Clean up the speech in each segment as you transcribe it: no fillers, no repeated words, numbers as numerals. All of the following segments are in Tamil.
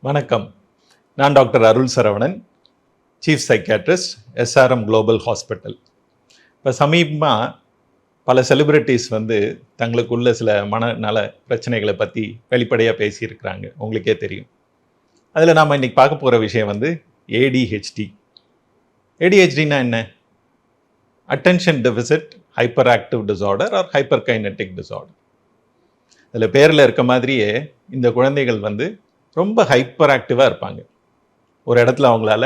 வணக்கம். நான் doctor Arul Saravanan, chief psychiatrist, SRM global hospital. இப்போ சமீபமாக பல செலிப்ரிட்டிஸ் தங்களுக்குள்ள சில மனநல பிரச்சனைகளை பற்றி வெளிப்படையாக பேசியிருக்கிறாங்க. உங்களுக்கே தெரியும். அதில் நாம் இன்றைக்கி பார்க்க போகிற விஷயம் ஏடிஹெச்டி. ஏடிஹெச்டினா என்ன? Attention deficit hyper active disorder R hyper kinetic disorder. அதில் பேரில் இருக்க மாதிரியே இந்த குழந்தைகள் ரொம்ப ஹைப்பர் ஆக்டிவாக இருப்பாங்க. ஒரு இடத்துல அவங்களால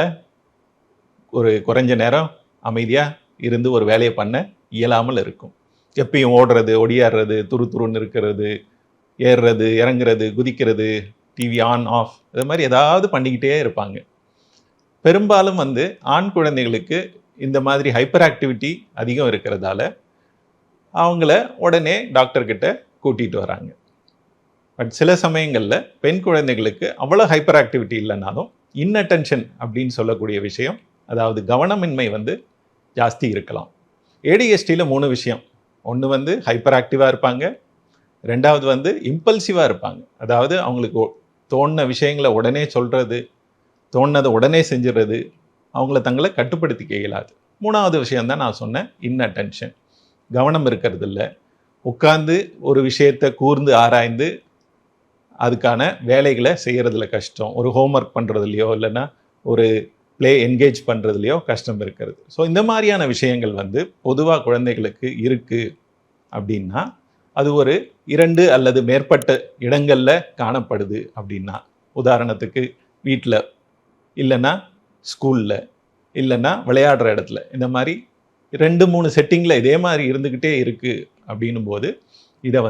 ஒரு குறைஞ்ச நேரம் அமைதியாக இருந்து ஒரு வேலையை பண்ண இயலாமல் இருக்கும். எப்பயும் ஓடுறது, ஒடியாடுறது, துருன்னு இருக்கிறது, ஏறுறது, இறங்குறது, குதிக்கிறது, டிவி ஆன் ஆஃப், இது மாதிரி ஏதாவது பண்ணிக்கிட்டே இருப்பாங்க. பெரும்பாலும் ஆண் குழந்தைகளுக்கு இந்த மாதிரி ஹைப்பர் ஆக்டிவிட்டி அதிகம் இருக்கிறதால அவங்கள உடனே டாக்டர்கிட்ட கூட்டிகிட்டு வராங்க. பட் சில சமயங்களில் பெண் குழந்தைகளுக்கு அவ்வளோ ஹைப்பர் ஆக்டிவிட்டி இல்லைனாலும் இன்அட்டென்ஷன் அப்படின்னு சொல்லக்கூடிய விஷயம், அதாவது கவனமின்மை ஜாஸ்தி இருக்கலாம். ஏடிஹெச்டியில் 3 விஷயம். ஒன்று ஹைப்பர் ஆக்டிவாக இருப்பாங்க, ரெண்டாவது இம்பல்சிவாக இருப்பாங்க, அதாவது அவங்களுக்கு தோணின விஷயங்களை உடனே சொல்கிறது, தோணுனதை உடனே செஞ்சுறது, அவங்கள தங்களை கட்டுப்படுத்திக்க இயலாது. 3வது விஷயந்தான் நான் சொன்னேன், இன்அட்டென்ஷன். கவனம் இருக்கிறது இல்லை, உட்கார்ந்து ஒரு விஷயத்தை கூர்ந்து ஆராய்ந்து அதுக்கான வேலைகளை செய்கிறதுல கஷ்டம், ஒரு ஹோம்ஒர்க் பண்ணுறதுலையோ இல்லைன்னா ஒரு ப்ளே என்கேஜ் பண்ணுறதுலையோ கஷ்டம் இருக்கிறது. ஸோ இந்த மாதிரியான விஷயங்கள் பொதுவாக குழந்தைகளுக்கு இருக்குது அப்படின்னா அது ஒரு 2 அல்லது மேற்பட்ட இடங்களில் காணப்படுது அப்படின்னா, உதாரணத்துக்கு வீட்டில், இல்லைன்னா ஸ்கூலில், இல்லைன்னா விளையாடுற இடத்துல, இந்த மாதிரி 2-3 செட்டிங்கில் இதே மாதிரி இருந்துக்கிட்டே இருக்குது அப்படின்னும் போது இதை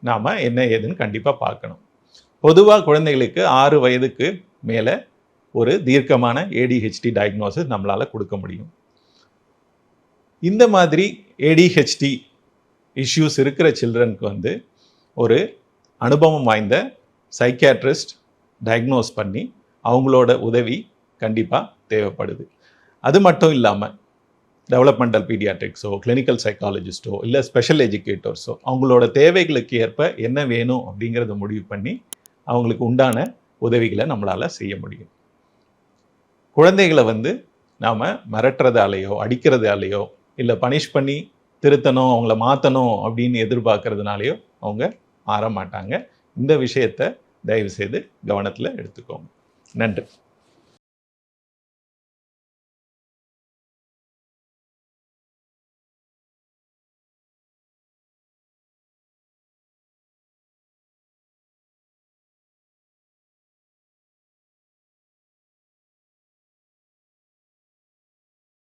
நாம் என்ன ஏதுன்னு கண்டிப்பாக பார்க்கணும். பொதுவாக குழந்தைகளுக்கு 6 வயதுக்கு மேலே ஒரு தீர்க்கமான ஏடிஹெச்டி டயக்னோசிஸ் நம்மளால் கொடுக்க முடியும். இந்த மாதிரி ஏடிஹெச்டி இஷ்யூஸ் இருக்கிற சில்ட்ரனுக்கு ஒரு அனுபவம் வாய்ந்த சைக்கியாட்ரிஸ்ட் டயக்னோஸ் பண்ணி அவங்களோட உதவி கண்டிப்பாக தேவைப்படுது. அது மட்டும் இல்லாமல் டெவலப்மெண்டல் பீடியாட்ரிக்ஸோ, கிளினிக்கல் சைக்காலஜிஸ்ட்டோ, இல்லை ஸ்பெஷல் எஜுகேட்டர்ஸோ அவங்களோட தேவைகளுக்கு ஏற்ப என்ன வேணும் அப்படிங்கிறத முடிவு பண்ணி அவங்களுக்கு உண்டான உதவிகளை நம்மளால் செய்ய முடியும். குழந்தைகளை நாம் மிரட்டுறதாலேயோ அடிக்கிறதாலேயோ இல்லை பனிஷ் பண்ணி திருத்தணும், அவங்கள மாற்றணும் அப்படின்னு எதிர்பார்க்கறதுனாலையோ அவங்க மாற மாட்டாங்க. இந்த விஷயத்தை தயவுசெய்து கவனத்தில் எடுத்துக்கோங்க. நன்றி.